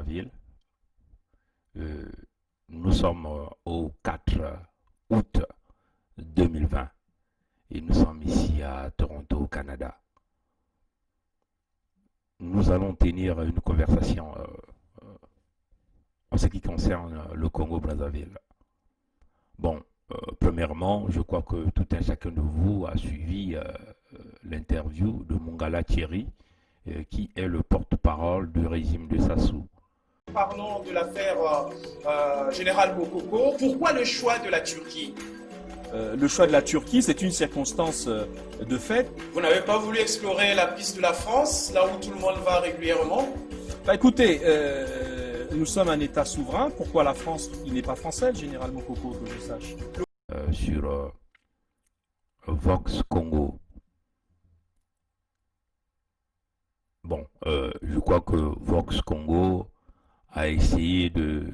Brazzaville. Euh, nous sommes au 4 août 2020 et nous sommes ici à Toronto, au Canada. Nous allons tenir une conversation en ce qui concerne le Congo-Brazzaville. Bon, premièrement, je crois que tout un chacun de vous a suivi l'interview de Mongala Thierry, qui est le porte-parole du régime de Sassou. Parlons de l'affaire Général Bokoko. Pourquoi le choix de la Turquie? Le choix de la Turquie, c'est une circonstance de fait. Vous n'avez pas voulu explorer la piste de la France, là où tout le monde va régulièrement? Écoutez, nous sommes un État souverain. Pourquoi la France? Il n'est pas français, le général Mokoko, que je sache. Sur Vox Congo. Bon, je crois que Vox Congo a essayé de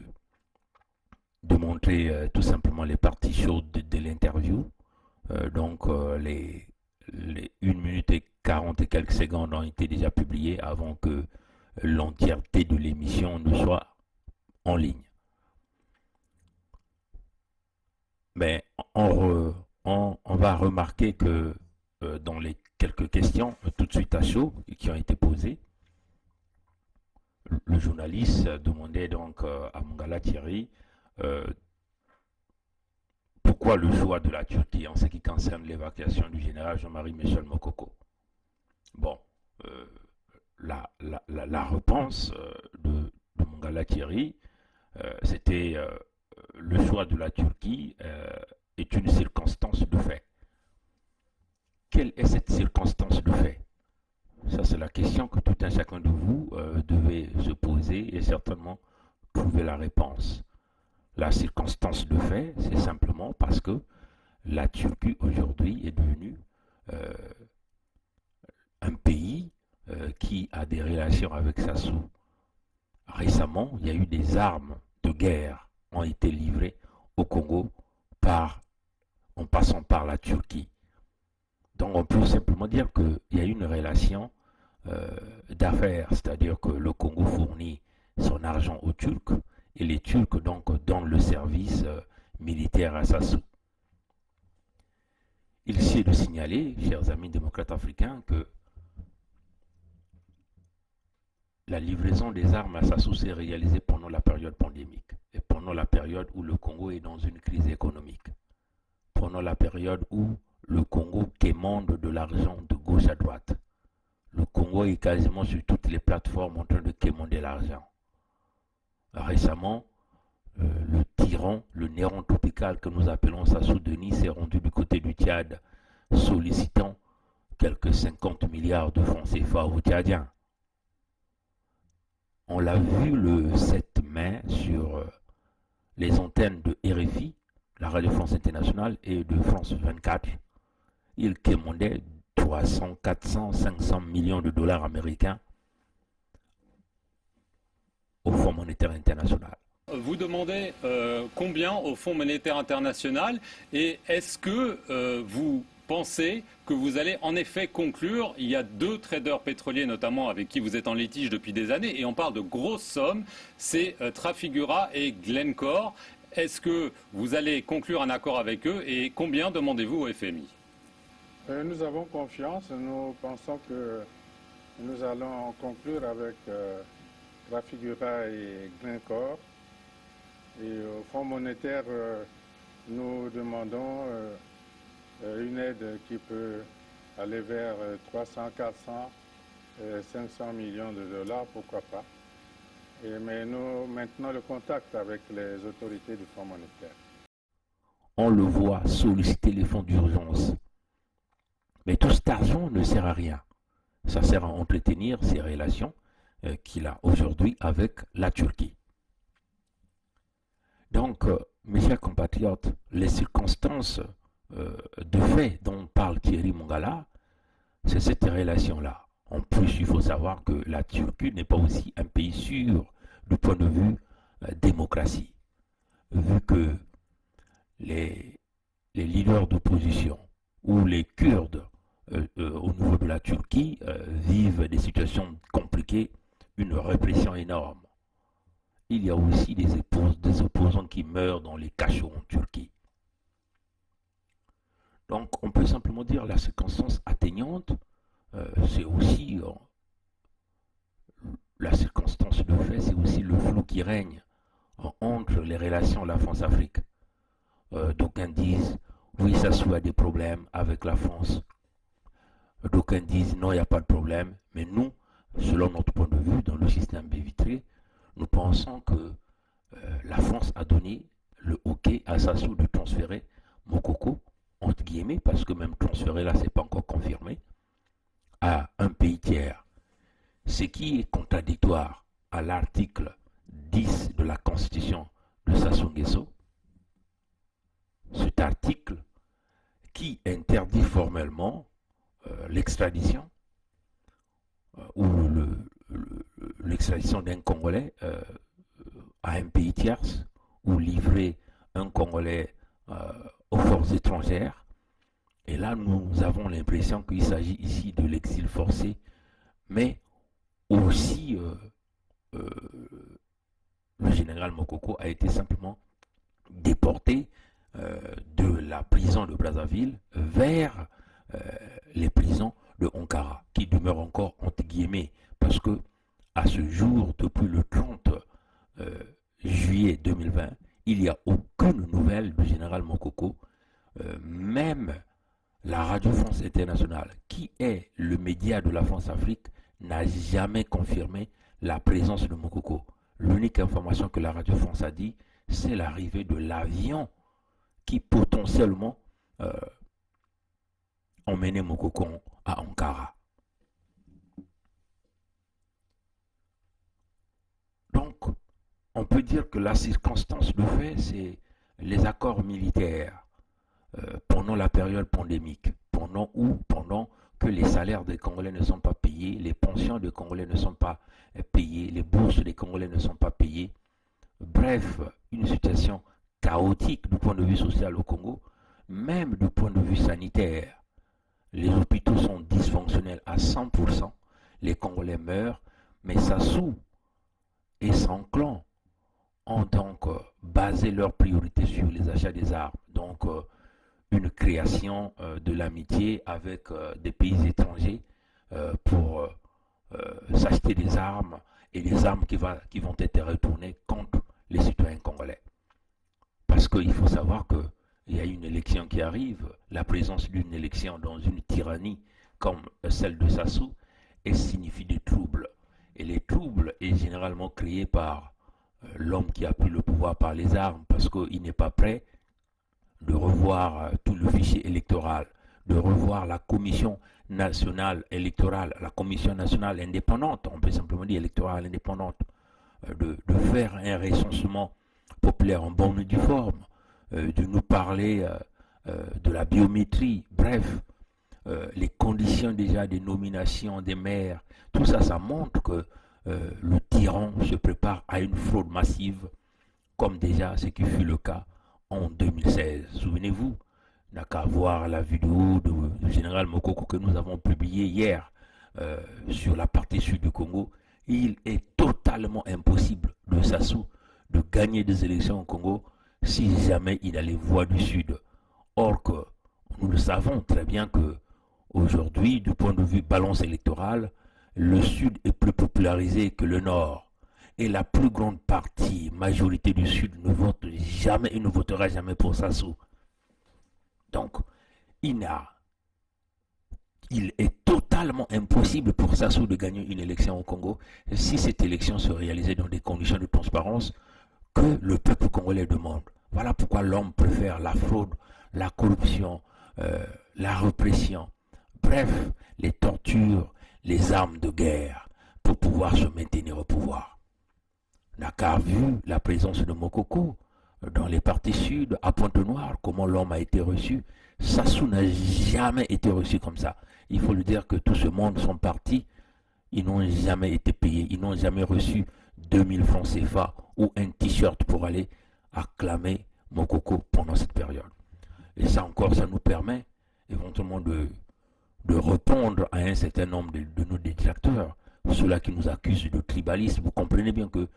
montrer tout simplement les parties chaudes de l'interview. Les 1 minute et 40 et quelques secondes ont été déjà publiées avant que l'entièreté de l'émission ne soit en ligne. Mais on va remarquer que dans les quelques questions tout de suite à chaud qui ont été posées, le journaliste demandait donc à Mongala Thierry pourquoi le choix de la Turquie en ce qui concerne l'évacuation du général Jean-Marie Michel Mokoko. Bon, la réponse de Mongala Thierry, c'était le choix de la Turquie est une circonstance de fait. Quelle est cette circonstance de fait? Ça, c'est la question que tout un chacun de vous devait se poser et certainement trouver la réponse. La circonstance de fait, c'est simplement parce que la Turquie aujourd'hui est devenue un pays qui a des relations avec Sassou. Récemment, il y a eu des armes de guerre qui ont été livrées au Congo en passant par la Turquie. Donc on peut simplement dire qu'il y a une relation d'affaires, c'est-à-dire que le Congo fournit son argent aux Turcs et les Turcs donc donnent le service militaire à Sassou. Il s'agit de signaler, chers amis démocrates africains, que la livraison des armes à Sassou s'est réalisée pendant la période pandémique et pendant la période où le Congo est dans une crise économique, pendant la période où le Congo quémande de l'argent de gauche à droite. Le Congo est quasiment sur toutes les plateformes en train de quémander l'argent. Récemment, le tyran, le néron tropical que nous appelons Sassou Denis s'est rendu du côté du Tchad, sollicitant quelques 50 milliards de francs CFA aux Tchadiens. On l'a vu le 7 mai sur les antennes de RFI, la Radio France Internationale, et de France 24. Il quémandait 300, 400, 500 millions de dollars américains au Fonds monétaire international. Vous demandez combien au Fonds monétaire international et est-ce que vous pensez que vous allez en effet conclure? Il y a 2 traders pétroliers notamment avec qui vous êtes en litige depuis des années et on parle de grosses sommes, c'est Trafigura et Glencore. Est-ce que vous allez conclure un accord avec eux et combien demandez-vous au FMI? Nous avons confiance, nous pensons que nous allons conclure avec Trafigura et Glencore. Et au Fonds monétaire, nous demandons une aide qui peut aller vers 300, 400, 500 millions de dollars, pourquoi pas. Mais nous maintenons le contact avec les autorités du Fonds monétaire. On le voit solliciter les fonds d'urgence. Mais tout cet argent ne sert à rien. Ça sert à entretenir ces relations qu'il a aujourd'hui avec la Turquie. Donc, mes chers compatriotes, les circonstances de fait dont parle Thierry Mongala, c'est cette relation-là. En plus, il faut savoir que la Turquie n'est pas aussi un pays sûr du point de vue démocratie, vu que les leaders d'opposition ou les Kurdes au niveau de la Turquie vivent des situations compliquées, une répression énorme. il y a aussi des opposants qui meurent dans les cachots en Turquie. Donc, on peut simplement dire la circonstance atténuante, c'est aussi la circonstance de fait, c'est aussi le flou qui règne entre les relations de la France-Afrique. D'aucuns disent, oui, Sassou a des problèmes avec la France. D'aucuns disent, non, il n'y a pas de problème. Mais nous, selon notre point de vue, dans le système Bévitré, nous pensons que la France a donné le OK à Sassou de transférer Mokoko, entre guillemets, parce que même transférer là, ce n'est pas encore confirmé, à un pays tiers. Ce qui est contradictoire à l'article 10 de la Constitution de Sassou Nguesso, cet article qui interdit formellement l'extradition ou l'extradition d'un Congolais à un pays tierce ou livrer un Congolais aux forces étrangères. Et là, nous avons l'impression qu'il s'agit ici de l'exil forcé, mais aussi le général Mokoko a été simplement déporté de la prison de Brazzaville vers les prisons de Ankara, qui demeurent encore entre guillemets, parce que à ce jour, depuis le 30 juillet 2020, il n'y a aucune nouvelle du général Mokoko. Même la Radio France Internationale, qui est le média de la France-Afrique, n'a jamais confirmé la présence de Mokoko. L'unique information que la Radio France a dit, c'est l'arrivée de l'avion qui potentiellement emmenait Mokoko à Ankara. Donc, on peut dire que la circonstance de fait, c'est les accords militaires pendant la période pandémique, pendant que les salaires des Congolais ne sont pas payés, les pensions des Congolais ne sont pas payées, les bourses des Congolais ne sont pas payées. Bref, une situation chaotique du point de vue social au Congo, même du point de vue sanitaire. Les hôpitaux sont dysfonctionnels à 100%, les Congolais meurent, mais Sassou et son clan ont donc basé leurs priorités sur les achats des armes. Donc, une création de l'amitié avec des pays étrangers pour s'acheter des armes et des armes qui vont être retournées contre les citoyens congolais. Parce qu'il faut savoir qu'il y a une élection qui arrive, la présence d'une élection dans une tyrannie comme celle de Sassou, elle signifie des troubles. Et les troubles est généralement créés par l'homme qui a pris le pouvoir par les armes, parce qu'il n'est pas prêt de revoir tout le fichier électoral, de revoir la commission nationale électorale, la commission nationale indépendante, on peut simplement dire électorale indépendante, de faire un recensement populaire en bonne et due forme, de nous parler de la biométrie, bref, les conditions déjà des nominations des maires, tout ça, ça montre que le tyran se prépare à une fraude massive, comme déjà ce qui fut le cas en 2016. Souvenez-vous, il n'a qu'à voir la vidéo du général Mokoko que nous avons publiée hier sur la partie sud du Congo. Il est totalement impossible de Sassou de gagner des élections au Congo si jamais il a les voix du sud. Or que nous le savons très bien que aujourd'hui, du point de vue balance électorale, le sud est plus popularisé que le nord. Et la plus grande partie, majorité du Sud, ne vote jamais et ne votera jamais pour Sassou. Donc, il est totalement impossible pour Sassou de gagner une élection au Congo si cette élection se réalisait dans des conditions de transparence que le peuple congolais demande. Voilà pourquoi l'homme préfère la fraude, la corruption, la répression, bref, les tortures, les armes de guerre pour pouvoir se maintenir au pouvoir. N'a qu'à vu la présence de Mokoko dans les parties sud, à Pointe-Noire, comment l'homme a été reçu. Sassou n'a jamais été reçu comme ça. Il faut lui dire que tout ce monde sont partis, ils n'ont jamais été payés, ils n'ont jamais reçu 2000 francs CFA ou un t-shirt pour aller acclamer Mokoko pendant cette période. Et ça encore, ça nous permet éventuellement de répondre à un certain nombre de nos détracteurs, ceux-là qui nous accusent de tribalisme. Vous comprenez bien que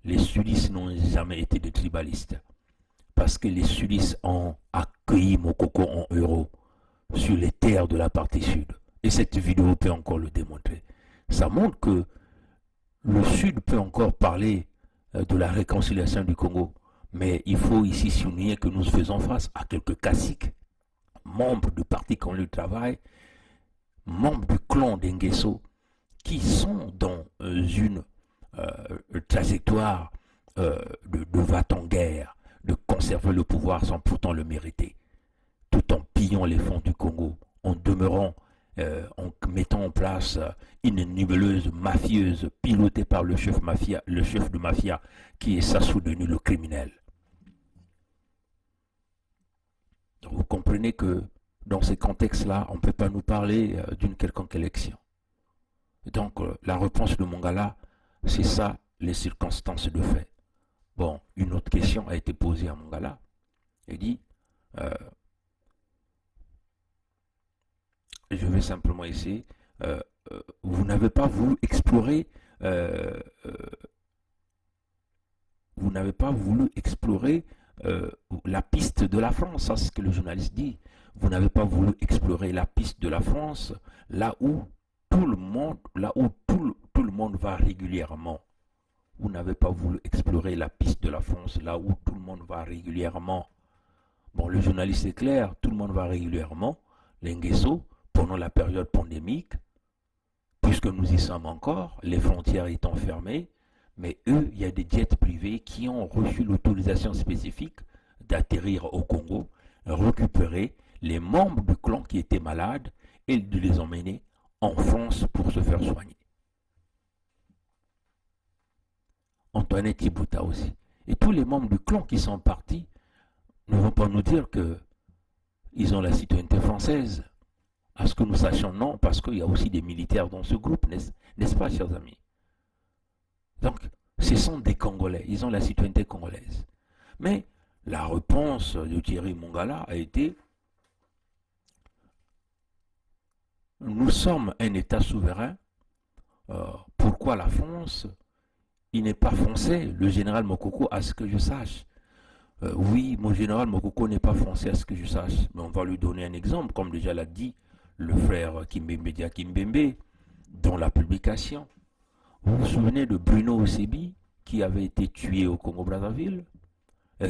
les sudistes n'ont jamais été des tribalistes. Parce que les sudistes ont accueilli Mokoko en héros sur les terres de la partie sud. Et cette vidéo peut encore le démontrer. Ça montre que le Sud peut encore parler de la réconciliation du Congo. Mais il faut ici souligner que nous faisons face à quelques caciques, membres du Parti Congolais du Travail, membres du clan d'Enguesso, qui sont dans une trajectoire de va-t-en-guerre, de conserver le pouvoir sans pourtant le mériter, tout en pillant les fonds du Congo, en demeurant, en mettant en place une nébuleuse mafieuse pilotée par le chef de mafia qui est Sassou Deni, le criminel. Donc vous comprenez que dans ces contextes-là, on ne peut pas nous parler d'une quelconque élection. Donc la réponse de Mongala, c'est ça, les circonstances de fait. Bon, une autre question a été posée à Mongala. Il dit, je vais simplement essayer, vous n'avez pas voulu explorer, la piste de la France, ça c'est ce que le journaliste dit. Vous n'avez pas voulu explorer la piste de la France, là où tout le monde va régulièrement. Vous n'avez pas voulu explorer la piste de la France, là où tout le monde va régulièrement. Bon, le journaliste est clair, tout le monde va régulièrement. L'Enguesso, pendant la période pandémique, puisque nous y sommes encore, les frontières étant fermées, mais eux, il y a des jets privés qui ont reçu l'autorisation spécifique d'atterrir au Congo, récupérer les membres du clan qui étaient malades et de les emmener en France pour se faire soigner. Antoinette Thibouta aussi. Et tous les membres du clan qui sont partis ne vont pas nous dire qu'ils ont la citoyenneté française. À ce que nous sachions, non, parce qu'il y a aussi des militaires dans ce groupe, n'est-ce pas, chers amis? Donc, ce sont des Congolais, ils ont la citoyenneté congolaise. Mais la réponse de Thierry Mongala a été: nous sommes un État souverain, pourquoi la France? Il n'est pas français, le général Mokoko, à ce que je sache. Oui, mon général Mokoko n'est pas français, à ce que je sache. Mais on va lui donner un exemple, comme déjà l'a dit le frère Kimbembe Dia Kimbembe, dans la publication. Vous vous souvenez de Bruno Osebi, qui avait été tué au Congo-Brazzaville,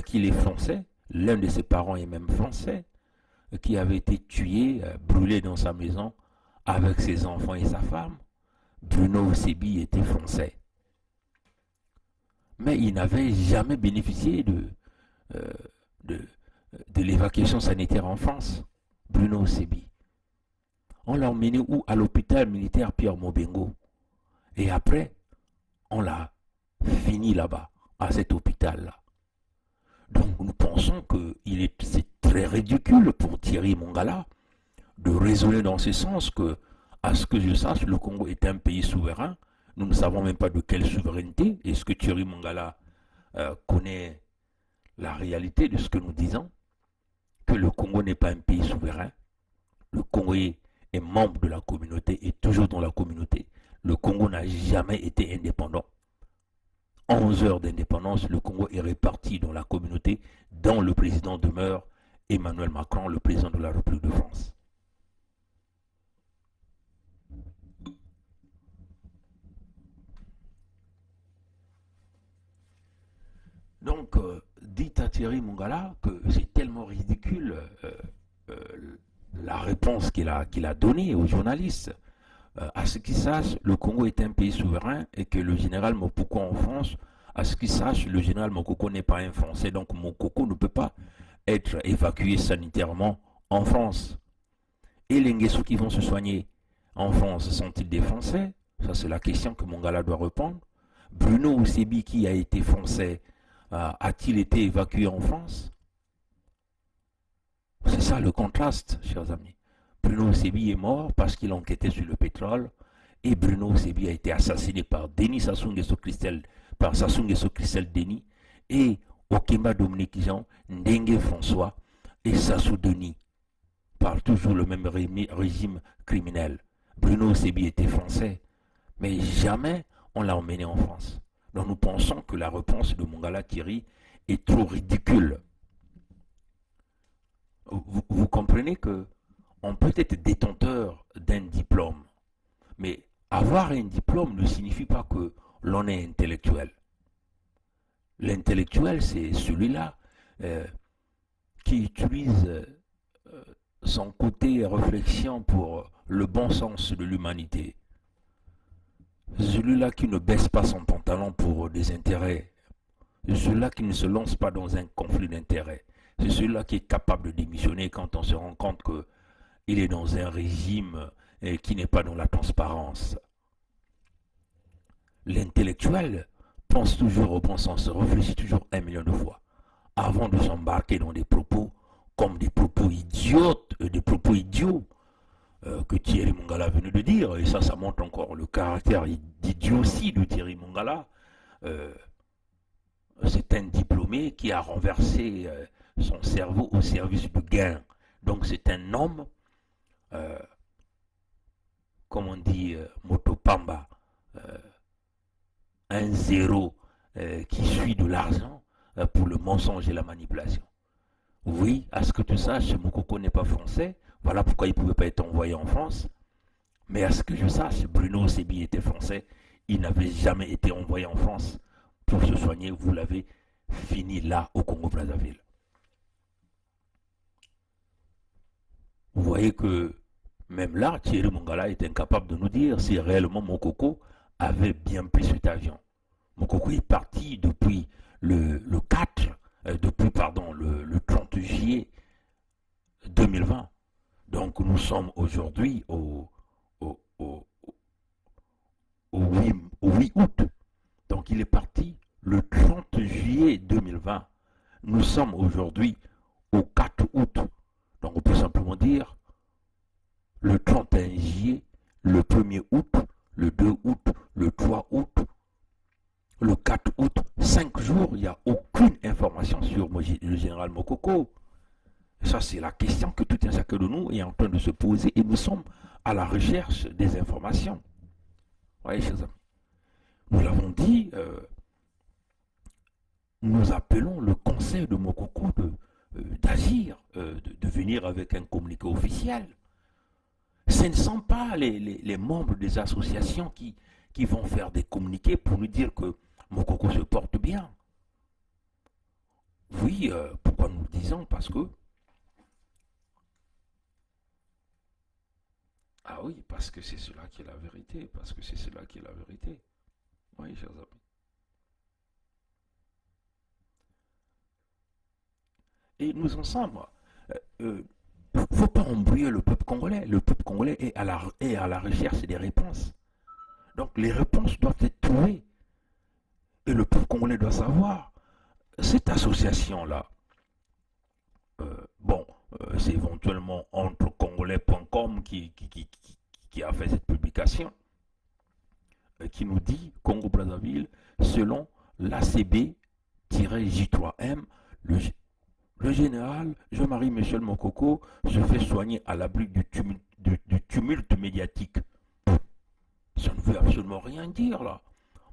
qu'il est français, l'un de ses parents est même français, qui avait été tué, brûlé dans sa maison, avec ses enfants et sa femme. Bruno Osebi était français. Mais il n'avait jamais bénéficié de l'évacuation sanitaire en France, Bruno Osebi. On l'a emmené où? À l'hôpital militaire Pierre Mobengo. Et après, on l'a fini là-bas, à cet hôpital-là. Donc nous pensons que c'est très ridicule pour Thierry Mongala de raisonner dans ce sens que, à ce que je sache, le Congo est un pays souverain. Nous ne savons même pas de quelle souveraineté. Est-ce que Thierry Mongala connaît la réalité de ce que nous disons? Que le Congo n'est pas un pays souverain. Le Congo est membre de la communauté et toujours dans la communauté. Le Congo n'a jamais été indépendant. 11 heures d'indépendance, le Congo est réparti dans la communauté, dont le président demeure Emmanuel Macron, le président de la République de France. Donc, dites à Thierry Mongala que c'est tellement ridicule la réponse qu'il a donnée aux journalistes. À ce qu'ils sachent, le Congo est un pays souverain et que le général Mokoko en France, à ce qu'ils sachent, le général Mokoko n'est pas un Français, donc Mokoko ne peut pas être évacué sanitairement en France. Et les Nguessou qui vont se soigner en France, sont-ils des Français? Ça, c'est la question que Mongala doit répondre. Bruno Osebi, qui a été français, a-t-il été évacué en France? C'est ça le contraste, chers amis. Bruno Osebi est mort parce qu'il enquêtait sur le pétrole et Bruno Osebi a été assassiné par Denis Sassou Nguesso Christelle, par Sassou Nguesso Christelle Denis et Okemba Dominique Jean, Ndengue François et Sassou Denis, par toujours le même régime criminel. Bruno Osebi était français, mais jamais on l'a emmené en France. Donc nous pensons que la réponse de Mongala Thierry est trop ridicule. Vous comprenez que on peut être détenteur d'un diplôme, mais avoir un diplôme ne signifie pas que l'on est intellectuel. L'intellectuel, c'est celui-là qui utilise son côté réflexion pour le bon sens de l'humanité. Celui-là qui ne baisse pas son pantalon pour des intérêts. Celui-là qui ne se lance pas dans un conflit d'intérêts. C'est celui-là qui est capable de démissionner quand on se rend compte qu'il est dans un régime qui n'est pas dans la transparence. L'intellectuel pense toujours au bon sens, réfléchit toujours 1 million de fois avant de s'embarquer dans des propos comme des propos idiotes, des propos idiots que Thierry Mongala venait de dire. Et ça montre encore le caractère d'idiotie de Thierry Mongala. C'est un diplômé qui a renversé son cerveau au service du gain. Donc c'est un homme, comme on dit, Motopamba, un zéro qui suit de l'argent pour le mensonge et la manipulation. Oui, à ce que tu saches, Mokoko n'est pas français. Voilà pourquoi il ne pouvait pas être envoyé en France. Mais à ce que je sache, Bruno Sebi était français. Il n'avait jamais été envoyé en France pour se soigner. Vous l'avez fini là, au Congo-Brazzaville. Vous voyez que même là, Thierry Mongala est incapable de nous dire si réellement Mokoko avait bien pris cet avion. Mokoko est parti depuis le 30 juillet 2020. Donc nous sommes aujourd'hui au 8 août. Donc il est parti le 30 juillet 2020. Nous sommes aujourd'hui au 4 août. Donc on peut simplement dire le 31 juillet, le 1er août, le 2 août, le 3 août, le 4 août, 5 jours, il n'y a aucune information sur le général Mokoko. Ça, c'est la question que tout un chacun de nous est en train de se poser et nous sommes à la recherche des informations. Vous voyez, chers amis, nous l'avons dit, nous appelons le conseil de Mokoko d'agir, de venir avec un communiqué officiel. Ce ne sont pas les membres des associations qui vont faire des communiqués pour nous dire que Mokoko se porte bien. Oui, pourquoi nous le disons? Parce que ah oui, parce que c'est cela qui est la vérité, parce que c'est cela qui est la vérité. Oui, chers amis. Et nous en sommes. Il ne faut pas embrouiller le peuple congolais. Le peuple congolais est à la recherche des réponses. Donc les réponses doivent être trouvées. Et le peuple congolais doit savoir. Cette association-là, c'est éventuellement entrecongolais.com qui a fait cette publication qui nous dit Congo-Brazzaville, selon l'ACB-J3M, le général Jean-Marie Michel Mokoko se fait soigner à l'abri du tumulte médiatique. Ça ne veut absolument rien dire là.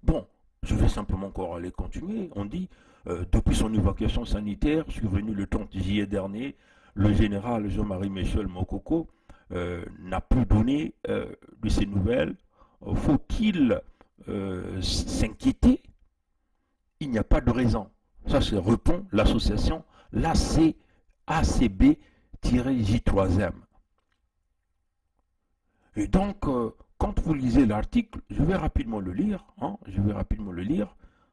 Bon, je vais simplement encore aller continuer. On dit, depuis son évacuation sanitaire survenue le 30 juillet dernier, le général Jean-Marie Michel Mokoko n'a plus donné de ses nouvelles. Faut-il s'inquiéter? Il n'y a pas de raison. Ça, c'est répond l'association l'ACB-J3M. Et donc, quand vous lisez l'article, je vais rapidement le lire.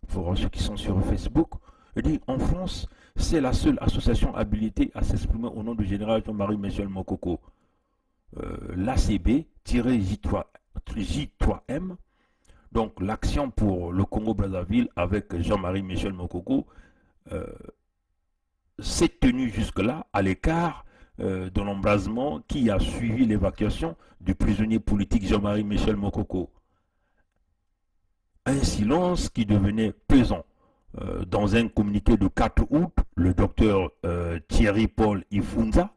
Pour ceux qui sont sur Facebook. Il dit, en France, c'est la seule association habilitée à s'exprimer au nom du général Jean-Marie Michel Mokoko. L'ACB-J3M, donc l'action pour le Congo-Brazzaville avec Jean-Marie Michel Mokoko, s'est tenue jusque-là à l'écart de l'embrasement qui a suivi l'évacuation du prisonnier politique Jean-Marie Michel Mokoko. Un silence qui devenait pesant. Dans un communiqué de 4 août, le docteur Thierry Paul Ifunza,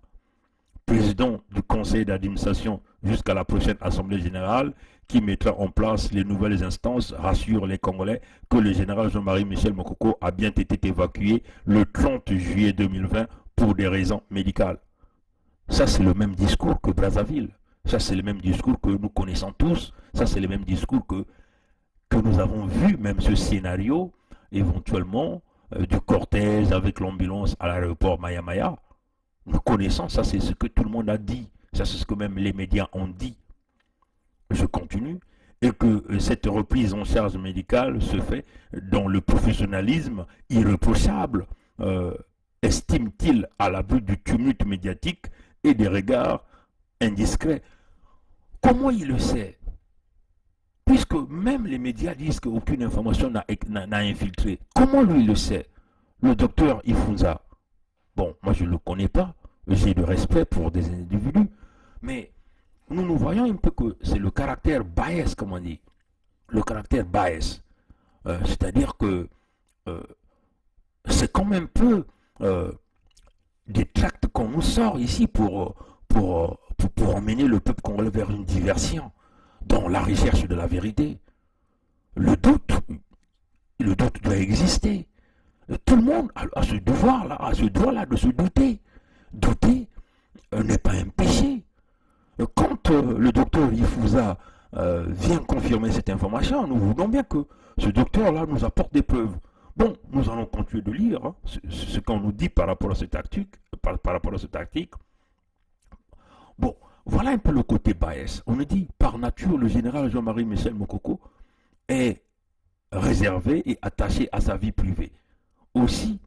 président du conseil d'administration jusqu'à la prochaine assemblée générale, qui mettra en place les nouvelles instances rassure les Congolais que le général Jean-Marie Michel Mokoko a bien été évacué le 30 juillet 2020 pour des raisons médicales. Ça, c'est le même discours que Brazzaville. Ça, c'est le même discours que nous connaissons tous. Ça, c'est le même discours que nous avons vu, même ce scénario, éventuellement, du cortège avec l'ambulance à l'aéroport Maya Maya. Nous connaissons, ça c'est ce que tout le monde a dit. Ça c'est ce que même les médias ont dit. Je continue. Et que cette reprise en charge médicale se fait dans le professionnalisme irréprochable, estime-t-il à l'abri du tumulte médiatique et des regards indiscrets. Comment il le sait? Puisque même les médias disent qu'aucune information n'a infiltré. Comment lui le sait? Le docteur Ifunza. Bon, moi je ne le connais pas. J'ai du respect pour des individus. Mais nous voyons un peu que c'est le caractère bias, comme on dit. Le caractère bias. C'est-à-dire que c'est quand même peu des tracts qu'on nous sort ici pour emmener le peuple congolais vers une diversion dans la recherche de la vérité. Le doute doit exister. Tout le monde a ce devoir-là, de se douter. Douter n'est pas un péché. Quand le docteur Ifuza vient confirmer cette information, nous voulons bien que ce docteur-là nous apporte des preuves. Bon, nous allons continuer de lire ce qu'on nous dit par rapport à cette tactique. Bon, voilà un peu le côté bias. On nous dit, par nature, le général Jean-Marie Michel Mokoko est réservé et attaché à sa vie privée. Aussi,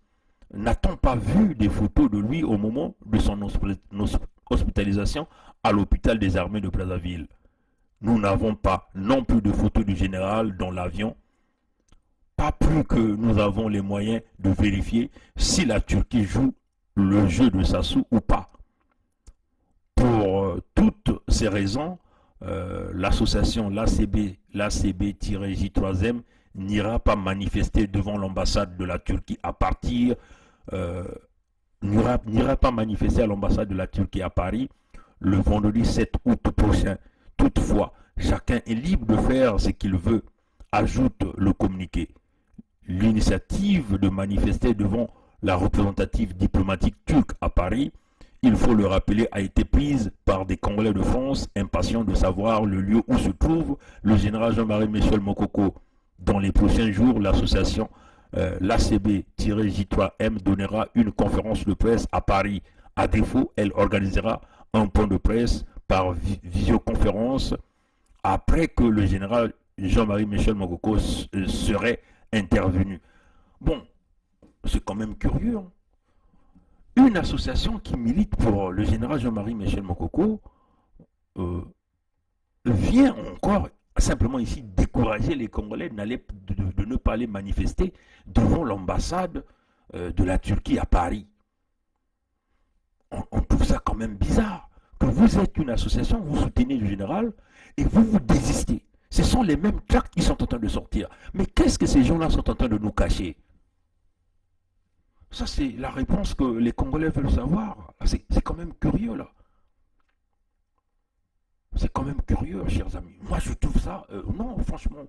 n'a-t-on pas vu des photos de lui au moment de son hospitalisation à l'hôpital des armées de Brazzaville? Nous n'avons pas non plus de photos du général dans l'avion, pas plus que nous avons les moyens de vérifier si la Turquie joue le jeu de Sassou ou pas. Pour toutes ces raisons, l'association l'ACB-J3M n'ira pas manifester devant l'ambassade de la Turquie à partir n'ira pas manifester à l'ambassade de la Turquie à Paris le vendredi 7 août prochain. Toutefois, chacun est libre de faire ce qu'il veut, ajoute le communiqué. L'initiative de manifester devant la représentative diplomatique turque à Paris, il faut le rappeler, a été prise par des Congolais de France impatients de savoir le lieu où se trouve le général Jean-Marie Michel Mokoko. Dans les prochains jours, l'association l'ACB-J3M donnera une conférence de presse à Paris. À défaut, elle organisera un point de presse par visioconférence après que le général Jean-Marie Michel Mokoko serait intervenu. Bon, c'est quand même curieux. Hein? Une association qui milite pour le général Jean-Marie Michel Mokoko vient encore simplement ici décourager les Congolais de ne pas aller manifester devant l'ambassade de la Turquie à Paris. On trouve ça quand même bizarre que vous êtes une association, vous soutenez le général et vous désistez. Ce sont les mêmes tracts qui sont en train de sortir. Mais qu'est-ce que ces gens-là sont en train de nous cacher? Ça, c'est la réponse que les Congolais veulent savoir. C'est quand même curieux, là. C'est quand même curieux, chers amis. Moi, je trouve ça... non, franchement,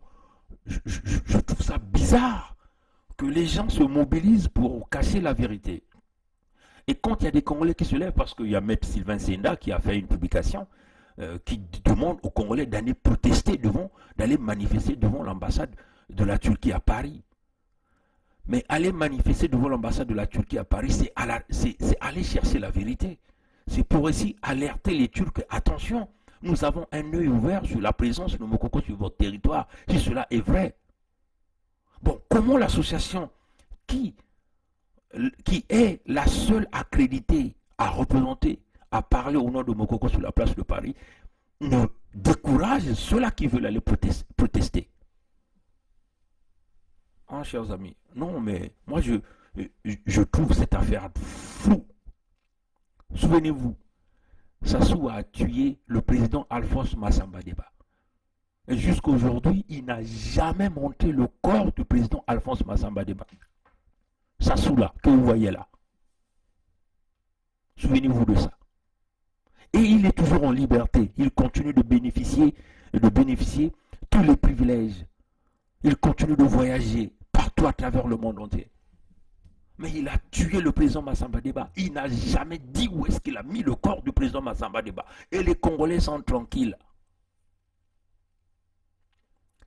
je trouve ça bizarre que les gens se mobilisent pour cacher la vérité. Et quand il y a des Congolais qui se lèvent, parce qu'il y a Maître Sylvain Senda qui a fait une publication qui demande aux Congolais d'aller protester d'aller manifester devant l'ambassade de la Turquie à Paris. Mais aller manifester devant l'ambassade de la Turquie à Paris, c'est aller chercher la vérité. C'est pour aussi alerter les Turcs. Attention, nous avons un œil ouvert sur la présence de Mokoko sur votre territoire, si cela est vrai. Bon, comment l'association qui est la seule accréditée à représenter, à parler au nom de Mokoko sur la place de Paris, ne décourage ceux-là qui veulent aller protester? Hein, chers amis, non, mais moi je trouve cette affaire floue. Souvenez-vous, Sassou a tué le président Alphonse Massamba Deba. Et jusqu'à aujourd'hui, il n'a jamais montré le corps du président Alphonse Massamba Deba. Sassou là, que vous voyez là. Souvenez-vous de ça. Et il est toujours en liberté. Il continue de bénéficier et de bénéficier tous les privilèges. Il continue de voyager partout à travers le monde entier. Mais il a tué le président Massamba Deba. Il n'a jamais dit où est-ce qu'il a mis le corps du président Massamba Deba. Et les Congolais sont tranquilles.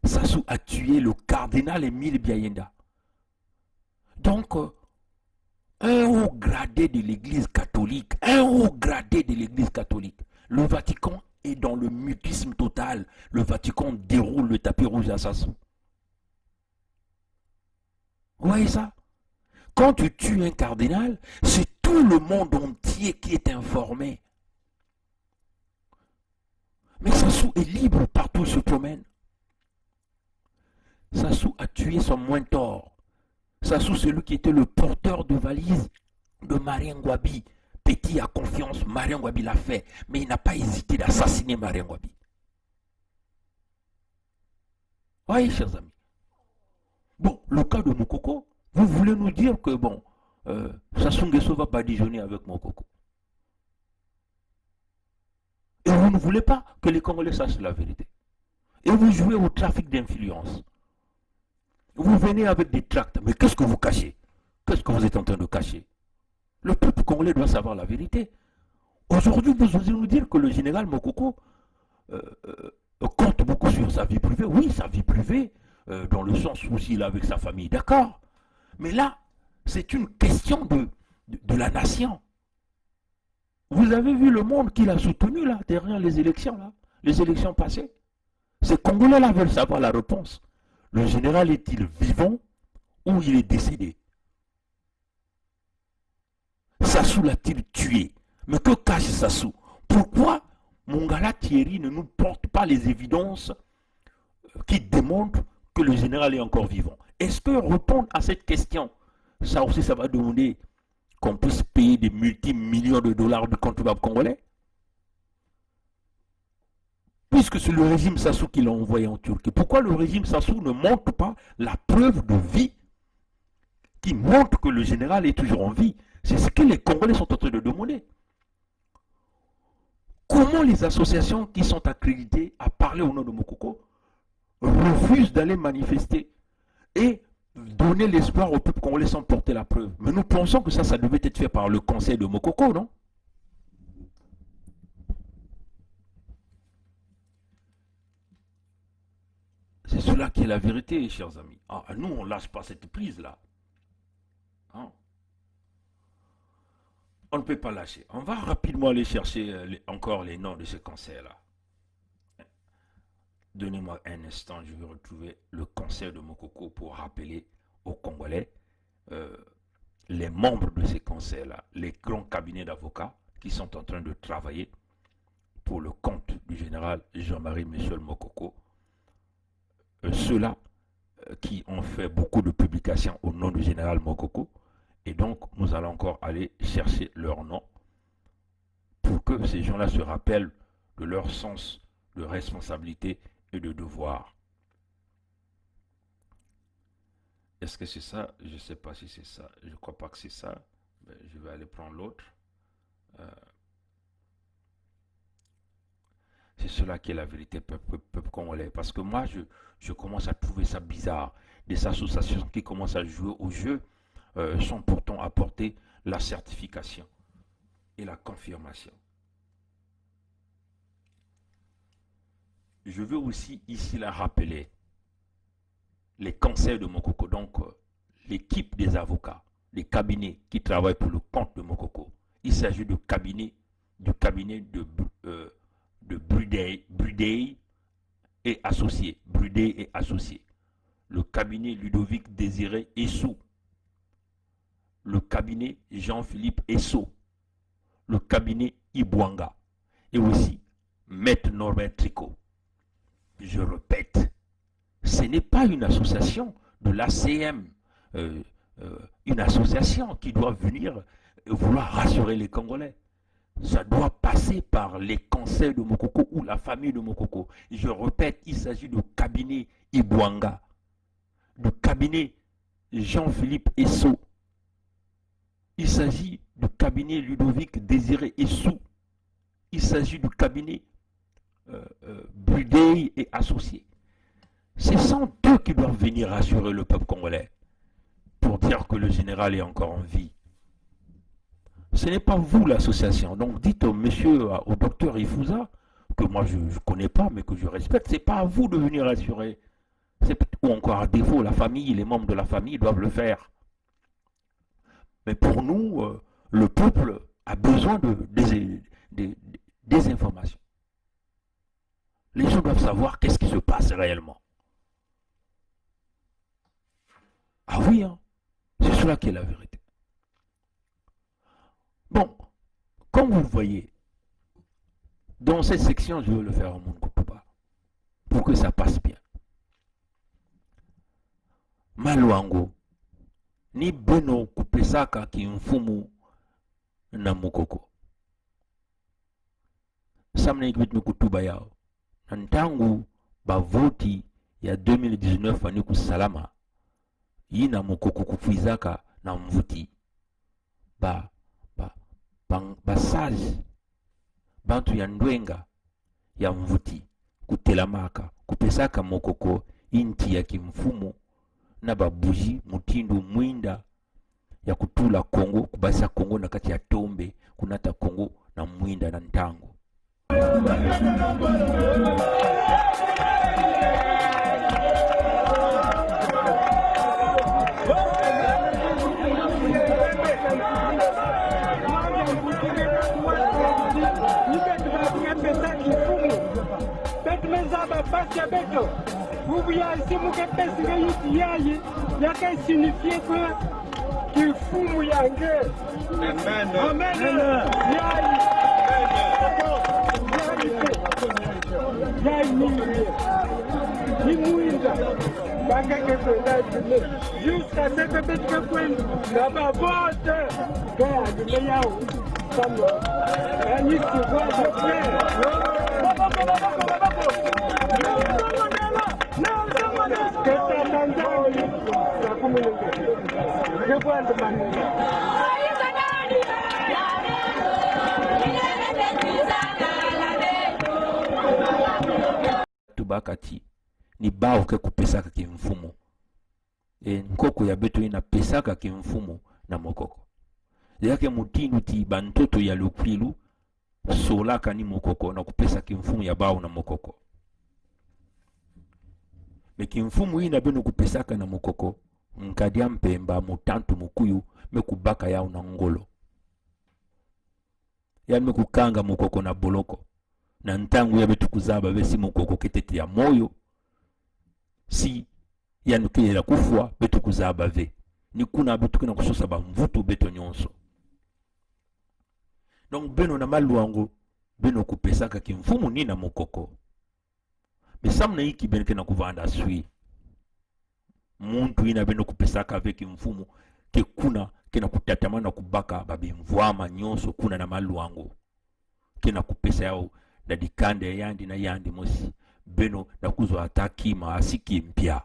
Sassou a tué le cardinal Émile Biayenda. Donc, un haut gradé de l'Église catholique, le Vatican est dans le mutisme total. Le Vatican déroule le tapis rouge à Sassou. Vous voyez ça? Quand tu tues un cardinal, c'est tout le monde entier qui est informé. Mais Sassou est libre partout où il se promène. Sassou a tué son mentor. Sassou, c'est lui qui était le porteur de valise de Marien Ngouabi. Petit a confiance, Marien Ngouabi l'a fait, mais il n'a pas hésité d'assassiner Marien Ngouabi. Oui, chers amis. Bon, le cas de Mokoko, vous voulez nous dire que, bon, Sassou Nguesso va badigeonner avec Mokoko. Et vous ne voulez pas que les Congolais sachent la vérité. Et vous jouez au trafic d'influence. Vous venez avec des tracts, mais qu'est-ce que vous cachez? Qu'est-ce que vous êtes en train de cacher? Le peuple congolais doit savoir la vérité. Aujourd'hui, vous osez nous dire que le général Mokoko compte beaucoup sur sa vie privée. Oui, sa vie privée, dans le sens où il est avec sa famille, d'accord. Mais là, c'est une question de la nation. Vous avez vu le monde qu'il a soutenu là, derrière les élections passées. Ces Congolais-là veulent savoir la réponse. Le général est-il vivant ou il est décédé? Sassou l'a-t-il tué? Mais que cache Sassou? Pourquoi Mongala Thierry ne nous porte pas les évidences qui démontrent que le général est encore vivant? Est-ce que répondre à cette question, ça aussi ça va demander qu'on puisse payer des multimillions de dollars du contribuable congolais? Puisque c'est le régime Sassou qui l'a envoyé en Turquie. Pourquoi le régime Sassou ne montre pas la preuve de vie qui montre que le général est toujours en vie? C'est ce que les Congolais sont en train de demander. Comment les associations qui sont accréditées à parler au nom de Mokoko refusent d'aller manifester et donner l'espoir au peuple congolais sans porter la preuve? Mais nous pensons que ça devait être fait par le conseil de Mokoko, non? C'est cela qui est la vérité, chers amis. Ah, nous, on ne lâche pas cette prise-là. Hein? On ne peut pas lâcher. On va rapidement aller chercher encore les noms de ces conseils-là. Donnez-moi un instant, je vais retrouver le conseil de Mokoko pour rappeler aux Congolais les membres de ces conseils-là, les grands cabinets d'avocats qui sont en train de travailler pour le compte du général Jean-Marie Michel Mokoko. Ceux-là qui ont fait beaucoup de publications au nom du général Mokoko. Et donc, nous allons encore aller chercher leur nom pour que ces gens-là se rappellent de leur sens de responsabilité et de devoir. Est-ce que c'est ça? Je ne sais pas si c'est ça. Je ne crois pas que c'est ça. Mais je vais aller prendre l'autre. C'est cela qui est la vérité, peuple congolais. Parce que moi, je commence à trouver ça bizarre. Des associations qui commencent à jouer au jeu sont pourtant apporter la certification et la confirmation. Je veux aussi ici la rappeler les conseils de Mokoko, donc l'équipe des avocats, les cabinets qui travaillent pour le compte de Mokoko. Il s'agit du cabinet de Brudey et associés. Brudey et associés. Le cabinet Ludovic Désiré Essou. Le cabinet Jean-Philippe Esso, le cabinet Ibwanga et aussi Maître Norbert Tricot. Je répète, ce n'est pas une association de l'ACM, une association qui doit venir vouloir rassurer les Congolais. Ça doit passer par les conseils de Mokoko ou la famille de Mokoko. Je répète, il s'agit du cabinet Ibwanga, du cabinet Jean-Philippe Esso. Il s'agit du cabinet Ludovic Désiré Essou. Il s'agit du cabinet Budey et associés. Ce sont eux qui doivent venir rassurer le peuple congolais pour dire que le général est encore en vie. Ce n'est pas vous l'association. Donc dites au monsieur, au docteur Ifouza, que moi je ne connais pas mais que je respecte, ce n'est pas à vous de venir rassurer. Ou encore à défaut, la famille, les membres de la famille doivent le faire. Mais pour nous, le peuple a besoin des informations. Les gens doivent savoir qu'est-ce qui se passe réellement. Ah oui, hein, c'est cela qui est la vérité. Bon, comme vous le voyez, dans cette section, je veux le faire en mon Kutuba, pour que ça passe bien. Maluango, ni beno kupesaka kimfumu na mukoko. Samna ikibit mikutuba yao. Nantangu bavoti ya 2019 aniku salama. Yina mukoko kufizaka na mvuti. Basazi. Bantu ya ndwenga ya mvuti. Kutelamaka. Kupesaka mukoko inti ya kimfumu. Na babuji mutindo mwinda ya kutula Kongo, kubasa Kongo na kati ya tombe, kunata Kongo na mwinda na ntango. Vous voyez, c'est mon capitaine qui y a qu'à signifier qu'il fout mouillangé. Amen. Amen. Jusqu'à ce que petit point, là-bas, vote. Tubakati ni bao ke kupesaka kimfumo. Nkoko ya beto ina pesaka kimfumo na mokoko. Yake mutinu ti bantoto ya lukwilu solaka ni mokoko na kupesa kimfumo ya bao na mokoko. Me kimfumo ina beno kupesaka na mokoko. Nkadia mpemba mutantu mukuyu mekubaka yao na ngolo. Yani mekukanga mokoko na boloko. Na ntangu ya betu kuzaba besi mokoko ketete ya moyo. Si yani kile la kufwa betu kuzaba ve. Ni kuna betu kina kusosa ba mvuto beto nyonso. Donc beno na maluango beno kupesaka kimfumu ni na mokoko. Mesamna hiki beno kina kuvanda sui. Muntu ina beno kupesaka ve kimfumu ke kuna kina kutatamana kubaka babi mvwama nyonso kuna na maluango. Kina kupesa yao na dikande yandi na yandi mosi beno na kuzo ataki maasiki mpya.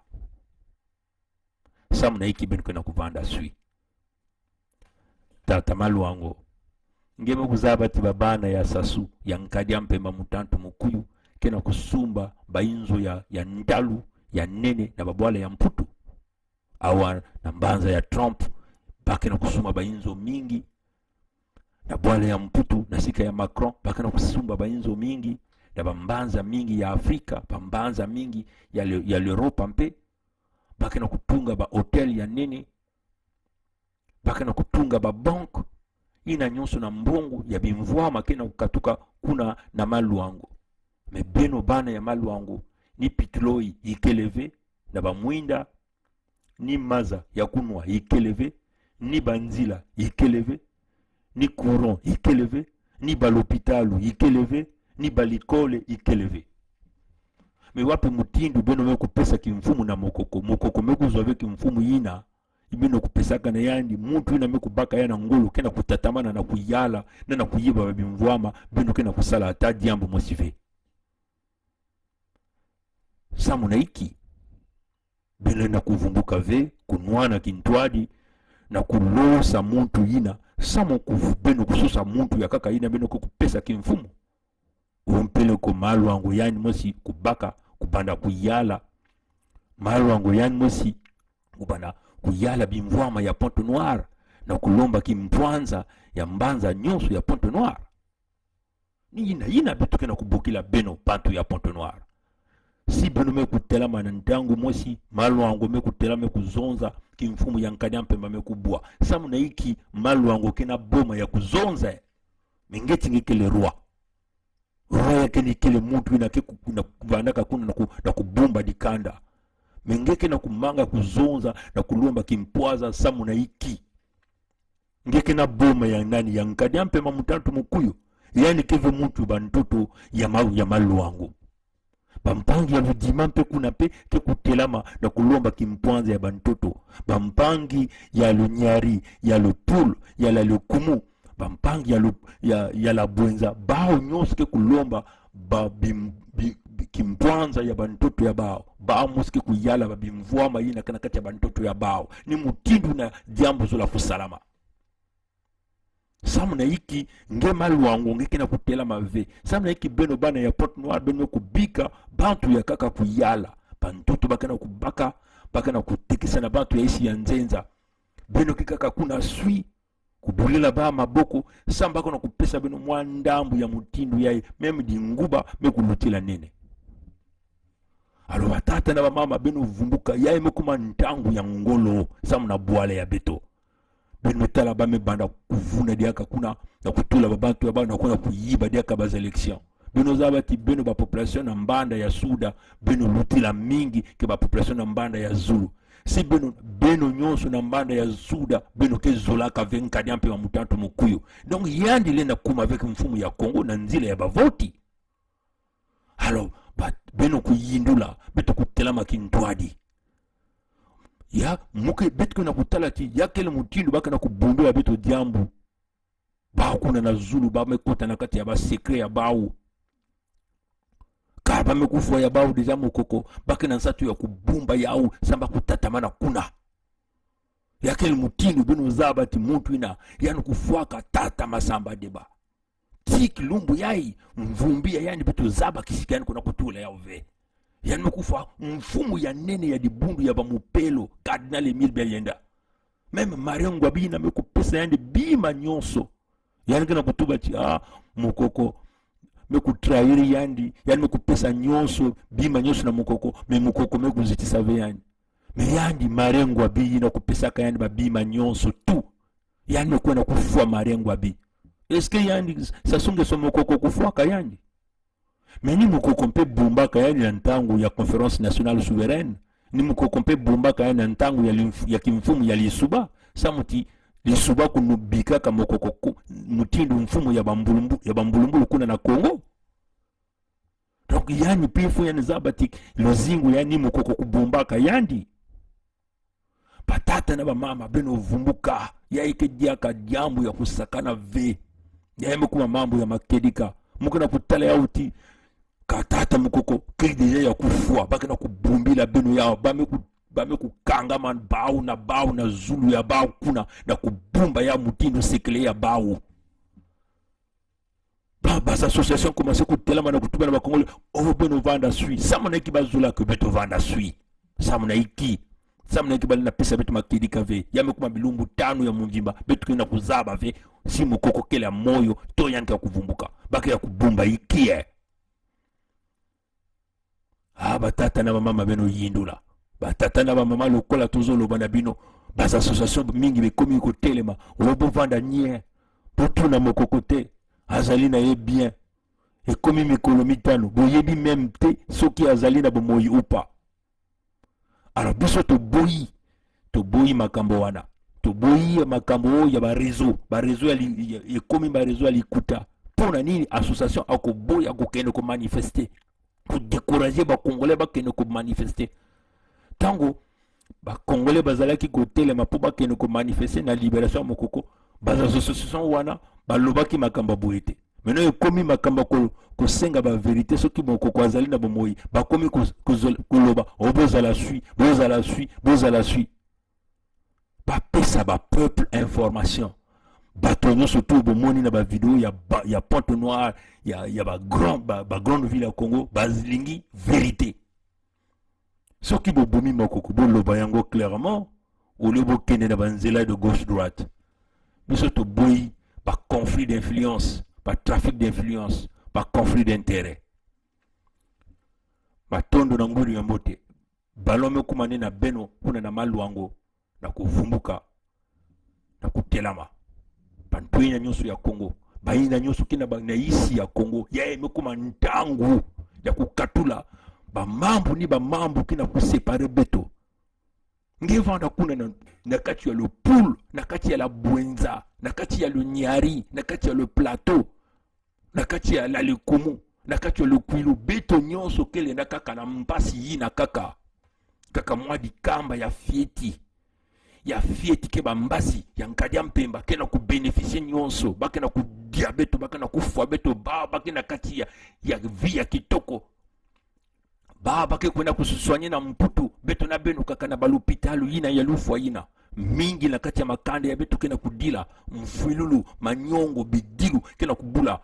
Samna hiki beno kina kuvanda sui. Tata maluango ngeme kuzaba tibabana ya sasu ya nkadia mpemba mutantu mukuyu kena kusumba bainzo ya ndalu ya nene na babwala ya mputu awa na mbanza ya Trump bake na kusumba bainzo mingi na bwala ya mputu na sika ya Macron bake na kusumba bainzo mingi na bambanza mingi ya Afrika bambanza mingi ya l'Europe mpe bake na kutunga ba hotel ya nene bake na kutunga ba bank ina nyonso na mbongo ya bimvwama kena kukatuka kuna na maluango. Me beno bana ya maluango ni pitloi ikeleve na bamwinda ni maza ya kunwa ikeleve ni banzila ikeleve ni courant ikeleve ni balopitalu ikeleve ni balikole ikeleve. Me wapi mutindu beno meku pesa kimfumu na mokoko mokoko meku zove kimfumu ina ibino kupesaka na yandi muntu ina mekubaka yana ngolo kena kutatamana na kuyala na kuyiba babimvwama bino kena kusala ata diambo mosive. Samu na iki bino na kuvumbuka ve kunwana kintwadi na kulosa muntu ina samu bino kususa muntu ya kaka ina bino kupesa kimfumu ompele ko malwango yani mosi kubaka kubanda kuyala malwango yani mosi kubanda kuyala bimvwama ya Pointe Noire na kulomba kimpwanza ya mbanza nyonso ya Pointe Noire ni yina bitu kena kubukila beno pantu ya Pointe Noire si beno me kutela manandangu mosi malwango me kutela me kuzonza kimfumu ya nkanya mpemba me kubwa samu na iki malwango kena boma ya kuzonza mingeti ngikele roi yake ni kile mtu na kuvandaka kuna na kubumba dikanda mengeke na kumanga kuzonza na kulomba kimpwaza samu na iki ngeke na boma ya nani ya nkanya mpemba mutantu mukuyo yani keve mtu bantoto ya malwango bampangi ya ludima mpe kuna pe ke kutelama na kulomba kimpwanza ya bantoto bampangi ya lunyari ya lupulu ya la lukumu bampangi ya la bwenza bao nyonso ke kulomba kimpwanza ya bantoto ya bao moske kuyala babimvwama yina kana kati ya bantoto ya bao ni mutindu na diambo zola fusalama samu na iki nge malwango ngeke na kutela mave samu na iki beno bana ya Pointe Noire beno kubika bantu ya kaka kuyala bantoto bakana kubaka bakana kutekisa na bantu ya isi ya nzenza beno kikaka kuna sui kubulela ba maboko samba kona kupesa beno mwandambu ya mutindu yae meme di nguba mekulutila nene alo batata na bamama beno vumbuka yae mekuma ntangu ya ngolo samu na bwale ya beto beno tala ba me banda kuvuna diaka kuna na kutula babantu ya bana kuna kuyiba diaka baz election beno zabati beno ba population na mbanda ya Suda beno lutila mingi ke ba population na mbanda ya Zulu si beno nyonso na mbanda ya Suda beno ke zolaka venka diampe wa mutantu mukuyo donc yandi lenda kuma avec mfumu ya Congo na nzila ya bavoti alors beno kuyindula beto kutelama kintwadi ya muke beto na kutalati ya kele mutindu baka na kubumbela beto diambu ba kuna na Zulu ba mekota na kati ya ba secret ya bawo kaba mekufa ya bawo deja mukoko baka na nsatu ya kubumba yao samba kutatamana kuna ya kele mutindu beno zabati muntu ina yani kufuaka tata masamba deba tiki lumbu yai mvumbia yani beto zaba kisikani kuna kutula ya ove yani mekufa mfumu ya nene ya dibundu ya bamupelo Cardinal Emile Beyenda meme marengo abina mekupesa yani bima nyonso yani kana kutuba ti mukoko mekutrairi yani mekupesa nyonso bima nyonso na mukoko me mukoko mekuzitisa ve yani me yani marengo abi na kupesa ka yani babima nyonso tu yani mekuwa na kufua marengo abi eske yani sasunge so mukoko kufua ka yani mais ni mukoko mpe bumba ka yani na ntangu ya conférence nationale souveraine ni mukoko mpe bumba ka yani na ntangu ya kimfumu ya lisuba samuti lisuba kunubika kama mukoko mutindu mfumu ya bambulumbu kuna na Congo donc yani pifu yani zabati lozingu yani mukoko kubumba ka yandi patata na bamama beno vumbuka ya ikediaka jambo ya kusakana ve ya mekuma mambo ya makedika mukuna kutala yauti katata mukoko kili deja ya kufua baka na kubumbila beno yao bame kukanga man bao na Zulu ya bao kuna na kubumba ya mutindo sekele ya bao bas association commencé kutelama na kutuba na bakongole beno vanda sui sama na iki bazula ke beto vanda sui sama na iki bali na pesa beto makedika ve ya mekuma bilumbu tano ya munjimba beto kina kuzaba ve si mukoko kele ya moyo to yanke ya kuvumbuka baka ya kubumba ikie batata na mama beno yindula batata na mama lokola tozoloba na bino bas association mingi bekomi ko telema obo vanda nye potu na mokokote azali na ye bien ekomi mikolo mitano boyebi même te soki azali na bomoyi upa alors biso toboyi makambo wana toboyi makambo ya barezo ekomi barezo ya likuta pona nini association akoboya kokende ko manifester pour décourager ba congolais bakende ko manifester tango ba congolais bazalaki kotelema po bakende ko manifester na libération mokoko ba association wana balobaki makamba boyete maintenant ekomi makamba ko senga ba vérité soki mokoko azali na bomoyi bakomi koloba bozala sui ba pesa ba peuple information bato surtout bomoni na ba vidéo ya Pointe Noire ya ba grande ville ya Congo bazilingi vérité soki bobomi makoko boloba yango clairement au lieu bokende na banzela de gauche droite biso to boyi ba conflit d'influence ba trafic d'influence ba conflit d'intérêt batondo na ngulu ya mbote balome kumane na beno kuna na malwango na kuvumbuka na kutelama bantuenya nyonso ya Congo bayina nyonso kina na isi ya Congo ya emekuma ntangu ya kukatula bamambu ni bamambu kina kusepare beto ngevanda kuna na kati ya le poule na kati ya la bwenza na kati ya le nyari na kati ya le plateau na kati ya la lekumu na kati ya le kwilu beto nyonso kele na kaka na mpasi yina kaka mwa di kamba ya fieti ke bambasi ya nkadia mpemba kena ku bénéficier nyonso bakena ku diabeto bakena ku fwa beto bakena kati ya vie ya kitoko bake kwenda kusoigner na mputu beto na beno kaka na balopitalo yina ya lufwa yina mingi na kati ya makande ya beto kena kudila mfwilulu manyongo bidilu kena kubula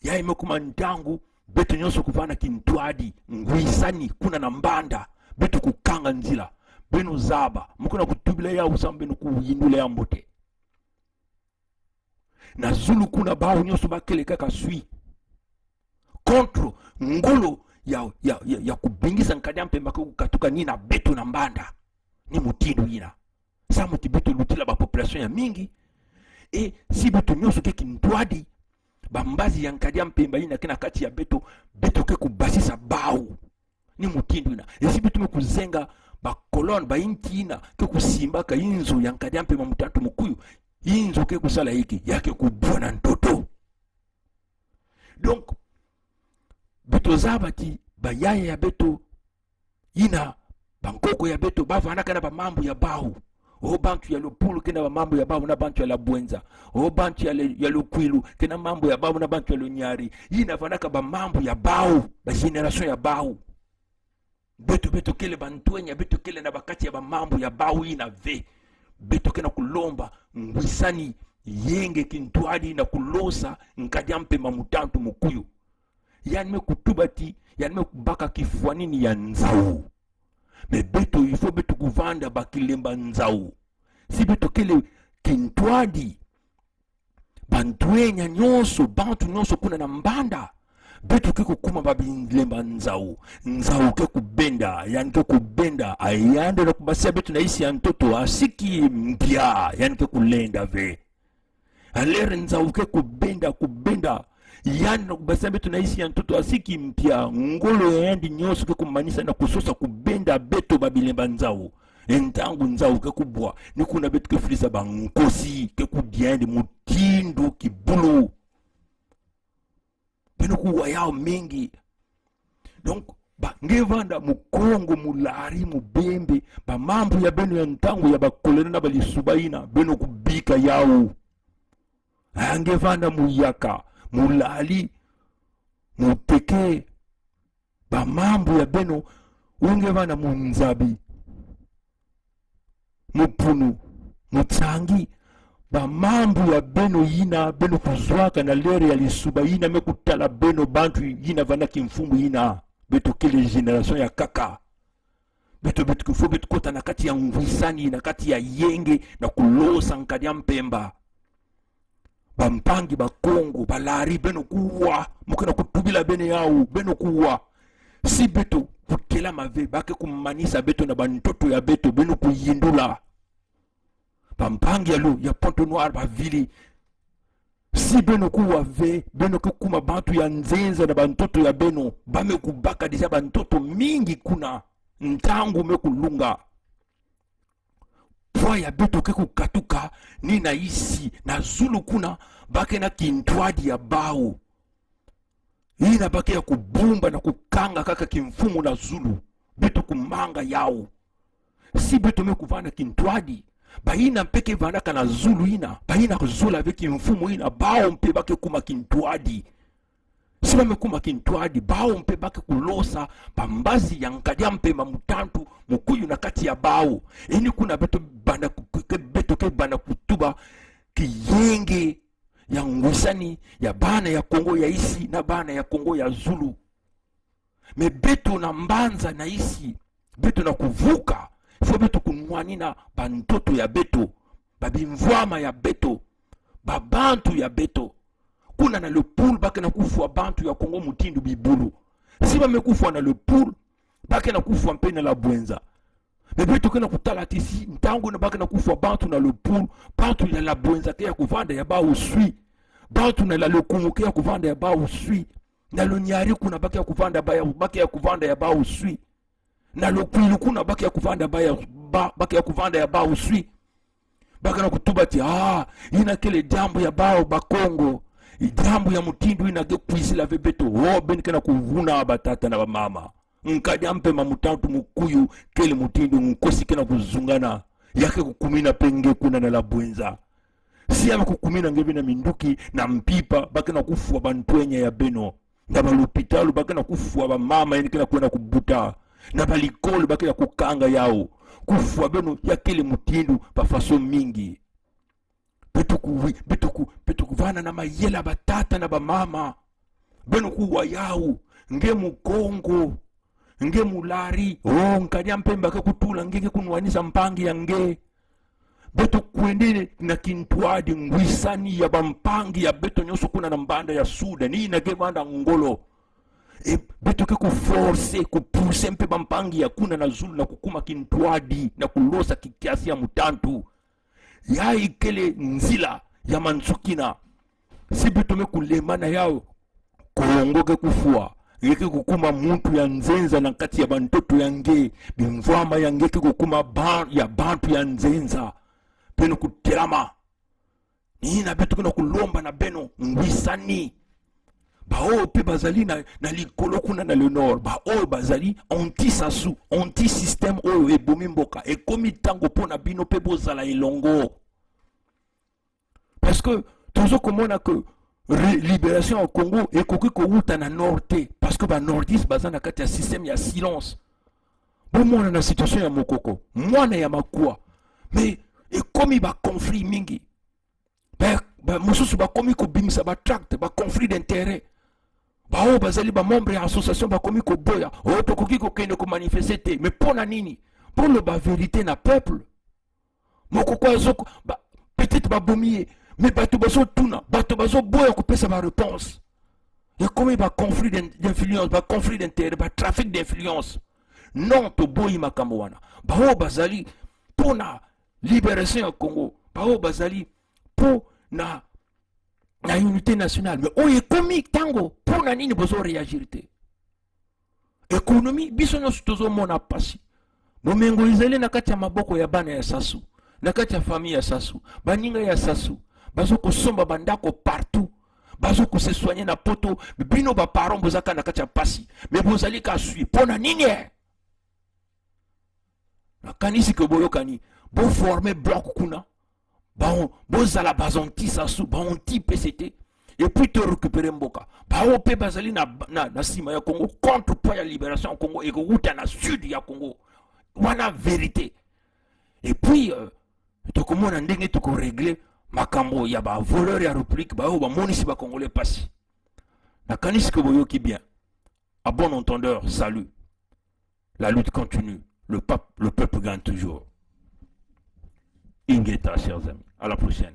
ya imekuma ndangu beto nyonso kuvana kintwadi ngwisani kuna na mbanda beto kukanga nzila beno zaba mukuna kutubila ya usamba beno kuyindula ya mbote na zulu kuna bao nyonso bakele kaka sui contre ngolo ya kubingisa nkadia mpemba kukatuka nina beto na mbanda ni mutindu yina sa muti beto lutila ba population ya mingi e si beto nyonso ke kintwadi bambazi ya nkadia mpemba yina kina kati ya beto ke kubasisa bao ni mutindu yina e si beto mekuzenga ba kolon ba intina ke kusimba ka inzo ya nkadia mpemba mutantu mukuyu inzo ke kusala hiki yake kubona ntoto donc beto zabati bayaya ya beto ina bankoko ya beto bavana kana ba mambo ya bao o bantu ya lopulu kena ba mambo ya bao na bantu ya la bwenza o bantu ya lokwilu kena mambo ya bao na bantu ya lonyari ina vanaka ba mambo ya bao ba generation ya bao beto kele bantuenya beto kele na bakati ya ba mambo ya bao ina ve beto kena kulomba ngwisani yenge kintwadi na kulosa nkadia mpemba mutantu mukuyu yani me kutubati yani me kubaka kifuanini ya nzau me beto ifo beto kuvanda bakilemba nzau si beto kele kintwadi bantuenya nyonso bantu nyonso kuna na mbanda beto ke kukuma babilemba nzau ke kubenda yani ke kubenda ayande na kubasia beto na isi ya ntoto asiki mpya yani ke kulenda ve alere nzau ke kubenda yani na kubasia beto na isi ya ntoto asiki mpya ngolo yandi nyonso ke kumanisa na kusosa kubenda beto babilemba nzau entangu nzau ke kubwa ni kuna beto ke frisa bankosi ke kudiende mutindu kibulu beno kuwa yao mingi donc ngevanda mukongo mulari mubembe ba mambo ya beno ya ntangu ya bakolena na balisubaina beno kubika yao angevanda muyaka mulali muteke ba mambo ya beno ungevanda munzabi mupunu mutsangi ba mambo ya beno yina beno kuzwaka na lere ya lisuba yina mekutala beno bantu yina vana kimfumbu yina beto kele generation ya kaka beto kufo beto kota na kati ya ngwisani na kati ya yenge na kulosa nkadia mpemba bampangi bakongo balari beno kuwa mukena kutubila bene yao beno kuwa si beto kutela mave bake kumanisa beto na bantoto ya beto beno kuyindula bampangi ya Pointe Noire bavili si beno kuwa ve beno kukuma bantu ya nzenza na bantoto ya beno bame kubaka deja bantoto mingi kuna ntangu mekulunga pwa ya beto ke kukatuka ni na isi na zulu kuna bake na kintwadi ya bao ina bake ya kubumba na kukanga kaka kimfumu na zulu beto kumanga yao si beto mekuvana kintwadi baina mpeke vanaka na zulu ina baina kuzula veki mfumu ina bao mpe bake kuma kintwadi sima mekuma kintwadi bao mpe bake kulosa pambazi ya nkadia mpe mamutantu mukuyu na kati ya bao ini kuna beto ke bana kutuba kiyenge ya ngwisani ya bana ya Kongo ya isi na bana ya Kongo ya Zulu. Me beto na mbanza na isi, beto na kuvuka, ifo beto kunwani na bantoto ya beto, babimvwama ya beto, babantu ya beto. Kuna na le poule bake na kufwa bantu ya Kongo mutindu bibulu. Si ba mekufwa na le poule, bake na kufwa mpe na la bwenza. Me beto kena kutala tisi, ntango na bake na kufwa bantu na le poule, bantu ya la bwenza ke ya kuvanda ya ba usui. Bantu na la lokumu ke ya kuvanda ya ba usui. Na lo nyari kuna bake ya kuvanda ya ba usui. Na lo kwilu kuna bake ya kuvanda bake ya kuvanda ya ba usui. Bake na kutubati, ina kele jambo ya bao bakongo. Jambo ya mutindu inage kuisila vebeto. Ben kena kuvuna batata na mama. Nkadi ampe mamutantu mukuyu kele mutindu nkosi kena kuzungana. Yake kukumina penge kuna na la bwenza. Si ama kukumina ngebe na minduki na mpipa bake na kufua bantuenya ya beno. Na balupitalu bake na kufua ba mama yani kena kuenda kubuta. Na balikolu bake na kukanga yao. Kufua beno ya kele mutindu pa faso mingi. Betu kuvana na mayela batata na ba mama. Beno kuwa yao. Nge mukongo. Nge mulari. Nkanya mpemba ke kutula ngeke kunwanisa mpangi ya nge. Beto kuendene na kintuadi ngwisani ya bampangi ya beto nyoso kuna na mbanda ya Sudan. Ni na gebanda ngolo. Beto ke kuforce, kupuse mpe bampangi ya kuna na Zulu na kukuma kintuadi na kulosa kikiasi ya mutantu. Ya ikele nzila ya mansukina. Si beto me kulemana yao. Kuongoke kufua. Ngeke kukuma muntu ya nzenza na kati ya bantoto ya nge. Bimvwama ya ngeke kukuma ya bantu ya nzenza. Beno kuterama. Nina beto kuna kulomba na beno ngwisani. Bao pe bazali na likolo kuna na le nord. Bao bazali anti-sasu, anti-système oyo ebomi mboka. E komi tango pona bino pe bozala elongo. Parce que toujours komona que libération au Congo et koki ko wuta na nord. Parce que ba nordiste bazana kati ya système ya silence. Bon mona na situation ya mokoko. Mwana ya makua. Mais et komi ba conflit mingi. Ba mususu ba komi ko bimisa ba tract ba conflit d'intérêt. Ba bazali ba membre ya association ba komi ko boya. To koki ko kende ko manifester mais pona nini? Pour le ba vérité na peuple. Mokoko azoko ba peut-être ba bomier mais bato bazo tuna, bato bazo boya ko pesa ba réponse. Et komi ba conflit d'influence, ba conflit d'intérêt, ba trafic d'influence. Non to boyi makambo wana. Ba bazali pona libération au Congo. Bao bazali pour na unité nationale. Mais oye komi tango pour na nini bozo réagir te. Économie biso no tozo mona pasi. Momengo izele na kati ya maboko ya bana ya Sasu. Na kati ya famille ya Sasu. Baninga ya Sasu. Bazo ko somba bandako partout. Bazo ko se soigner na poto. Bino ba parents bozaka na kati ya pasi. Mais bozali ka sui pona nini na kanisi ke boyo kani. Bon former bloc kuna. Bon bozala bazanti Sasu, bon anti PCT. Et puis te récupérer mboka. Bao pe bazali na sima ya Congo contre pour la libération au Congo et que wuta na sud ya Congo. Wana vérité. Et puis to komona ndenge to ko régler makambo ya ba voleur ya république ba monisi ba congolais passi. Na kanisi ke boyo ki bien. À bon entendeur, salut. La lutte continue. Le peuple gagne toujours. Ingeta, chers amis. À la prochaine.